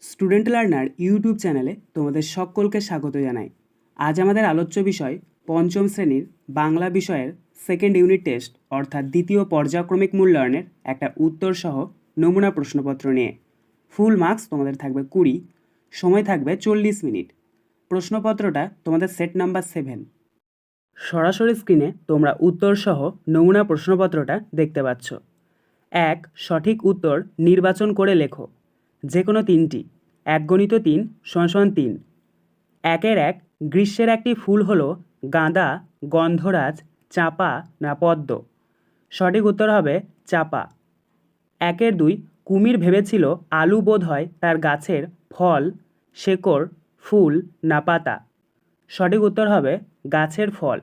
Student learner YouTube চ্যানেলে তোমাদের সকলকে স্বাগত জানাই। আজ আমাদের আলোচ্য বিষয় পঞ্চম শ্রেণীর বাংলা বিষয়ের সেকেন্ড ইউনিট টেস্ট অর্থাৎ দ্বিতীয় পর্যায়ক্রমিক মূল্যায়নের একটা উত্তর সহ নমুনা প্রশ্নপত্র নিয়ে। ফুল মার্কস তোমাদের থাকবে 20, সময় থাকবে 40 মিনিট। প্রশ্নপত্রটা তোমাদের সেট নাম্বার 7। সরাসরি স্ক্রিনে তোমরা উত্তর সহ নমুনা প্রশ্নপত্রটা দেখতে পাচ্ছ। 1. সঠিক উত্তর নির্বাচন করে লেখো। যে কোনো তিনটি। 1 × 3 = 3। 1-1 গ্রীষ্মের একটি ফুল হলো গাঁদা, গন্ধরাজ, চাঁপা না পদ্ম? সঠিক উত্তর হবে চাঁপা। 1-2 কুমির ভেবেছিল আলু বোধহয় তার গাছের ফল, শেকড়, ফুল না পাতা? সঠিক উত্তর হবে গাছের ফল।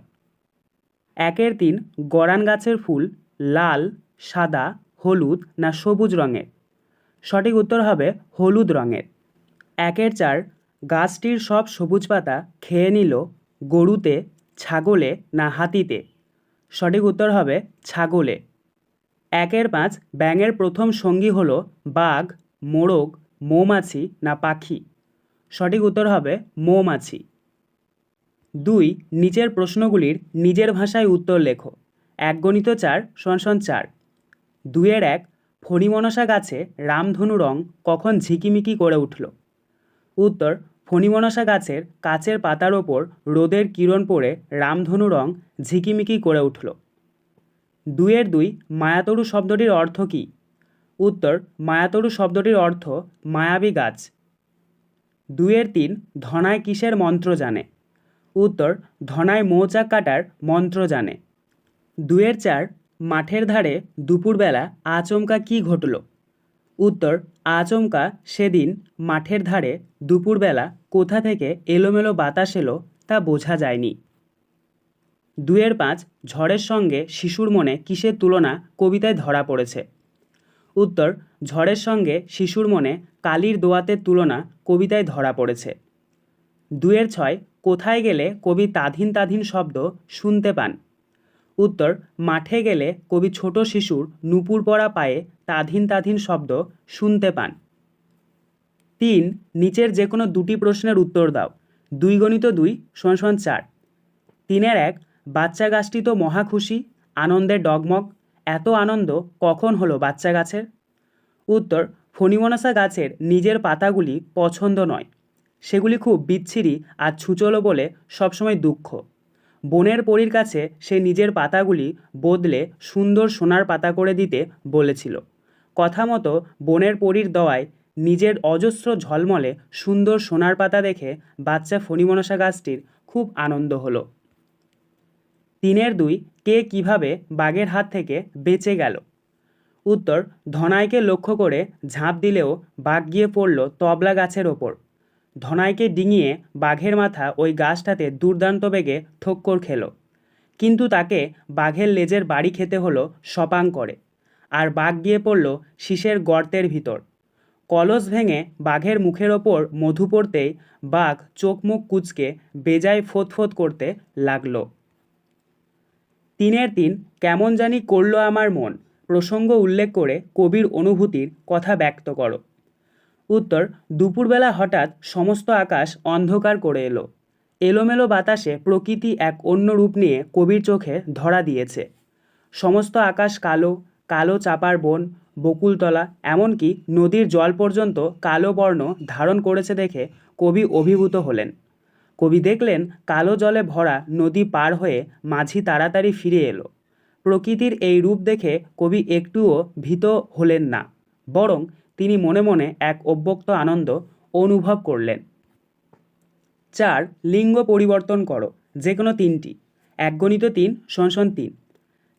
1-3 গরান গাছের ফুল লাল, সাদা, হলুদ না সবুজ রঙের? সঠিক উত্তর হবে হলুদ রঙের। 1-4 গাছটির সব সবুজ পাতা খেয়ে নিল গরুতে, ছাগলে না হাতিতে? সঠিক উত্তর হবে ছাগলে। 1-5 ব্যাঙের প্রথম সঙ্গী হলো বাঘ, মোরগ, মৌমাছি না পাখি? সঠিক উত্তর হবে মৌমাছি। 2 নিচের প্রশ্নগুলির নিজের ভাষায় উত্তর লেখো। 1 × 4 = 4। 2-1 ফণিমনসা গাছে রামধনু রং কখন ঝিকিমিকি করে উঠল? উত্তর ফণিমনসা গাছের কাচের পাতার ওপর রোদের কিরণ পড়ে রামধনু রং ঝিকিমিকি করে উঠল। 2-2 মায়াতরু শব্দটির অর্থ কী? উত্তর মায়াতরু শব্দটির অর্থ মায়াবী গাছ। 2-3 ধনায় কিসের মন্ত্র জানে? উত্তর ধনায় মৌচাক কাটার মন্ত্র জানে। 2-4 মাঠের ধারে দুপুরবেলা আচমকা কী ঘটল? উত্তর আচমকা সেদিন মাঠের ধারে দুপুরবেলা কোথা থেকে এলোমেলো বাতাস এলো তা বোঝা যায়নি। 2-5 ঝড়ের সঙ্গে শিশুর মনে কিসের তুলনা কবিতায় ধরা পড়েছে? উত্তর ঝড়ের সঙ্গে শিশুর মনে কালির দোয়াতের তুলনা কবিতায় ধরা পড়েছে। 2-6 কোথায় গেলে কবি তাধিন তাধিন শব্দ শুনতে পান? উত্তর মাঠে গেলে কবি ছোট শিশুর নুপুর পরা পায়ে তাধিন তাধিন শব্দ শুনতে পান। 3 নিচের যে কোনো দুটি প্রশ্নের উত্তর দাও। 2 × 2 = 4। 3-1 বাচ্চা গাছটি তো মহা খুশি, আনন্দে ডগমগ, এত আনন্দ কখন হলো বাচ্চা গাছের? উত্তর ফণিমনসা গাছের নিজের পাতাগুলি পছন্দ নয়, সেগুলি খুব বিচ্ছিরি আর ছুচলো বলে সবসময় দুঃখ। বনের পরীর কাছে সে নিজের পাতাগুলি বদলে সুন্দর সোনার পাতা করে দিতে বলেছিল। কথা মতো বনের পরীর দেওয়ায় নিজের অজস্র ঝলমলে সুন্দর সোনার পাতা দেখে বাচ্চা ফণিমনসা গাছটির খুব আনন্দ হলো। 3-2 কে কিভাবে বাঘের হাত থেকে বেঁচে গেল? উত্তর ধনাইকে লক্ষ্য করে ঝাঁপ দিলেও বাঘ গিয়ে পড়ল তবলা গাছের ওপর। ধনাইকে ডিঙিয়ে বাঘের মাথা ওই গাছটাতে দুর্দান্ত বেগে ঠোক্কর খেল, কিন্তু তাকে বাঘের লেজের বাড়ি খেতে হলো সপাং করে, আর বাঘ গিয়ে পড়ল শীষের গর্তের ভিতর। কলস ভেঙে বাঘের মুখের ওপর মধু পড়তেই বাঘ চোখ মুখ কুঁচকে বেজায় ফোঁত করতে লাগলো। 3-3 কেমন জানি করলো আমার মন প্রসঙ্গ উল্লেখ করে কবির অনুভূতির কথা ব্যক্ত করো। উত্তর দুপুরবেলা হঠাৎ সমস্ত আকাশ অন্ধকার করে এলো। এলোমেলো বাতাসে প্রকৃতি এক অন্য রূপ নিয়ে কবির চোখে ধরা দিয়েছে। সমস্ত আকাশ কালো, কালো চাপার বন, বকুলতলা, এমনকি নদীর জল পর্যন্ত কালো বর্ণ ধারণ করেছে দেখে কবি অভিভূত হলেন। কবি দেখলেন কালো জলে ভরা নদী পার হয়ে মাঝি তাড়াতাড়ি ফিরে এলো। প্রকৃতির এই রূপ দেখে কবি একটুও ভীত হলেন না, বরং তিনি মনে মনে এক অব্যক্ত আনন্দ অনুভব করলেন। 4 লিঙ্গ পরিবর্তন করো। যে কোনো তিনটি। 1 × 3 = 3।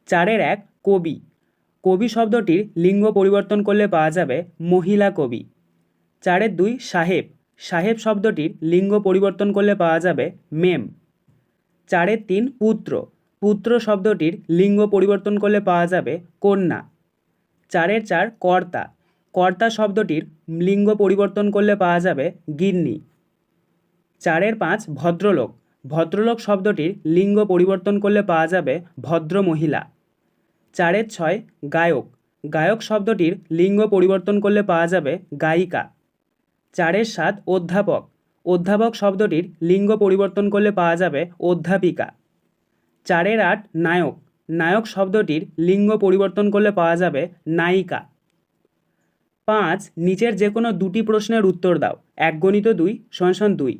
4-1 কবি। কবি শব্দটির লিঙ্গ পরিবর্তন করলে পাওয়া যাবে মহিলা কবি। 4-2 সাহেব। সাহেব শব্দটির লিঙ্গ পরিবর্তন করলে পাওয়া যাবে মেম। 4-3 পুত্র। পুত্র শব্দটির লিঙ্গ পরিবর্তন করলে পাওয়া যাবে কন্যা। 4-4 কর্তা। কর্তা শব্দটির লিঙ্গ পরিবর্তন করলে পাওয়া যাবে গিন্নি। 4-5 ভদ্রলোক। ভদ্রলোক শব্দটির লিঙ্গ পরিবর্তন করলে পাওয়া যাবে ভদ্র মহিলা। 4-6 গায়ক। গায়ক শব্দটির লিঙ্গ পরিবর্তন করলে পাওয়া যাবে গায়িকা। 4-এর 7 অধ্যাপক। অধ্যাপক শব্দটির লিঙ্গ পরিবর্তন করলে পাওয়া যাবে অধ্যাপিকা। 4-এর 8 নায়ক। নায়ক শব্দটির লিঙ্গ পরিবর্তন করলে পাওয়া যাবে নায়িকা। 5 নিচের যে কোনো দুটি প্রশ্নের উত্তর দাও। 1 × 2 = 2।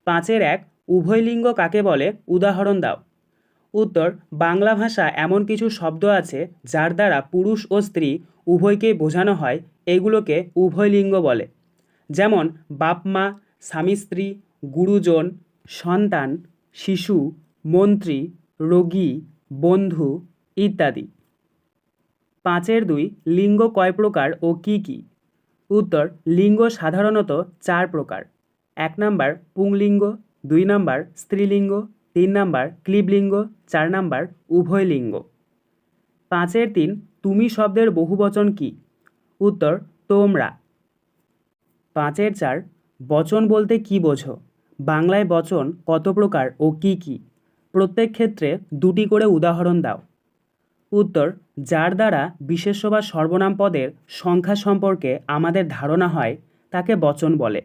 5-এর 1 উভয় লিঙ্গ কাকে বলে উদাহরণ দাও। উত্তর, বাংলা ভাষা এমন কিছু শব্দ আছে যার দ্বারা পুরুষ ও স্ত্রী উভয়কেই বোঝানো হয়, এগুলোকে উভয় লিঙ্গ বলে। যেমন বাপ মা, স্বামী স্ত্রী, গুরুজন, সন্তান, শিশু, মন্ত্রী, রোগী, বন্ধু ইত্যাদি। 5-এর 2 লিঙ্গ কয় প্রকার ও কি কি? উত্তর, লিঙ্গ সাধারণত 4 প্রকার। 1 নাম্বার পুংলিঙ্গ, 2 নাম্বার স্ত্রীলিঙ্গ, 3 নাম্বার ক্লীবলিঙ্গ, 4 নাম্বার উভয় লিঙ্গ। 5-এর 3 তুমি শব্দের বহুবচন কি? উত্তর, তোমরা। 5-এর 4 বচন বলতে কি বোঝো? বাংলায় বচন কত প্রকার ও কি কি? প্রত্যেক ক্ষেত্রে 2টি করে উদাহরণ দাও। উত্তর, যার দ্বারা বিশেষ্য বা সর্বনাম পদের সংখ্যা সম্পর্কে আমাদের ধারণা হয় তাকে বচন বলে।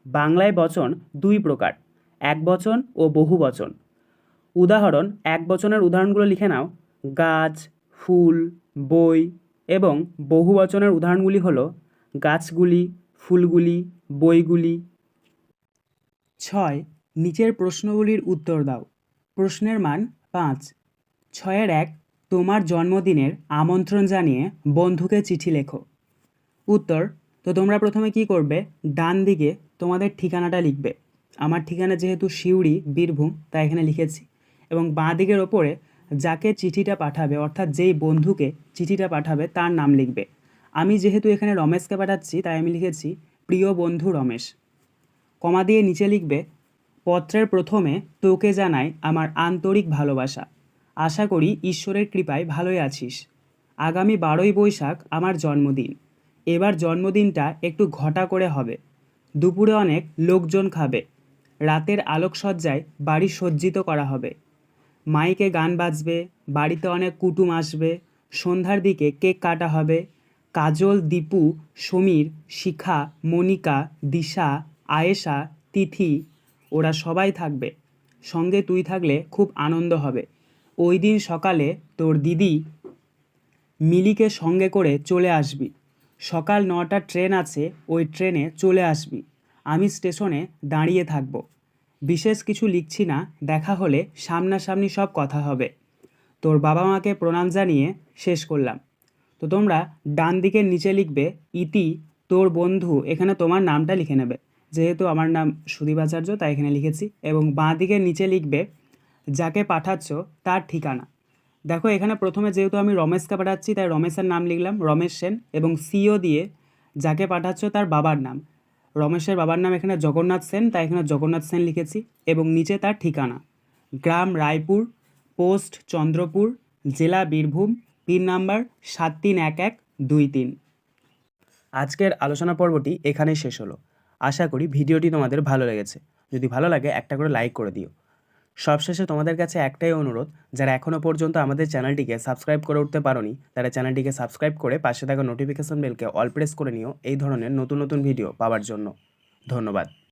বাংলায় বচন 2 প্রকার, একবচন ও বহুবচন। উদাহরণ, একবচনের উদাহরণগুলো লিখে নাও। গাছ, ফুল, বই। এবং বহুবচনের উদাহরণগুলি হলো গাছগুলি, ফুলগুলি, বইগুলি। 6 নিচের প্রশ্নগুলির উত্তর দাও। প্রশ্নের মান 5। 6-এর 1 তোমার জন্মদিনের আমন্ত্রণ জানিয়ে বন্ধুকে চিঠি লেখো। উত্তর, তো তোমরা প্রথমে কি করবে, ডান দিকে তোমাদের ঠিকানাটা লিখবে। আমার ঠিকানা যেহেতু সিউড়ি, বীরভূম, তাই এখানে লিখেছি। এবং বাঁ দিকের ওপরে যাকে চিঠিটা পাঠাবে, অর্থাৎ যেই বন্ধুকে চিঠিটা পাঠাবে তার নাম লিখবে। আমি যেহেতু এখানে রমেশকে পাঠাচ্ছি তাই আমি লিখেছি প্রিয় বন্ধু রমেশ। কমা দিয়ে নিচে লিখবে পত্রের প্রথমে তোকে জানাই আমার আন্তরিক ভালোবাসা। আশা করি ঈশ্বরের কৃপায় ভালোই আছিস। আগামী 12ই বৈশাখ আমার জন্মদিন। এবার জন্মদিনটা একটু ঘটা করে হবে। দুপুরে অনেক লোকজন খাবে। রাতের আলোকসজ্জায় বাড়ি সজ্জিত করা হবে। মাইকে গান বাজবে, বাড়িতে অনেক কুটুম আসবে। সন্ধ্যার দিকে কেক কাটা হবে। কাজল, দীপু, সমীর, শিখা, মনিকা, দিশা, আয়েশা, তিথি ওরা সবাই থাকবে। সঙ্গে তুই থাকলে খুব আনন্দ হবে। ওই দিন সকালে তোর দিদি মিলিকে সঙ্গে করে চলে আসবি। সকাল 9টার ট্রেন আছে, ওই ট্রেনে চলে আসবি। আমি স্টেশনে দাঁড়িয়ে থাকব। বিশেষ কিছু লিখছি না, দেখা হলে সামনাসামনি সব কথা হবে। তোর বাবা মাকে প্রণাম জানিয়ে শেষ করলাম। তো তোমরা ডান দিকের নিচে লিখবে ইতি তোর বন্ধু, এখানে তোমার নামটা লিখে নেবে। যেহেতু আমার নাম সুদীপ আচার্য তাই এখানে লিখেছি। এবং বাঁ দিকের নিচে লিখবে যাকে পাঠাচ্ছ তার ঠিকানা। দেখো এখানে প্রথমে যেহেতু আমি রমেশকে পাঠাচ্ছি তাই রমেশের নাম লিখলাম রমেশ সেন, এবং সিও দিয়ে যাকে পাঠাচ্ছ তার বাবার নাম। রমেশের বাবার নাম এখানে জগন্নাথ সেন, তাই এখানে জগন্নাথ সেন লিখেছি। এবং নিচে তার ঠিকানা, গ্রাম রায়পুর, পোস্ট চন্দ্রপুর, জেলা বীরভূম, পিন নাম্বার 731123। আজকের আলোচনা পর্বটি এখানেই শেষ হলো। আশা করি ভিডিওটি তোমাদের ভালো লেগেছে। যদি ভালো লাগে একটা করে লাইক করে দিও। সবশেষে তোমাদের কাছে একটাই অনুরোধ, যারা এখনও পর্যন্ত আমাদের চ্যানেলটিকে সাবস্ক্রাইব করে উঠতে পারোনি তারা চ্যানেলটিকে সাবস্ক্রাইব করে পাশে থাকা নোটিফিকেশন বেলকে অল প্রেস করে নিও এই ধরনের নতুন নতুন ভিডিও পাওয়ার জন্য। ধন্যবাদ।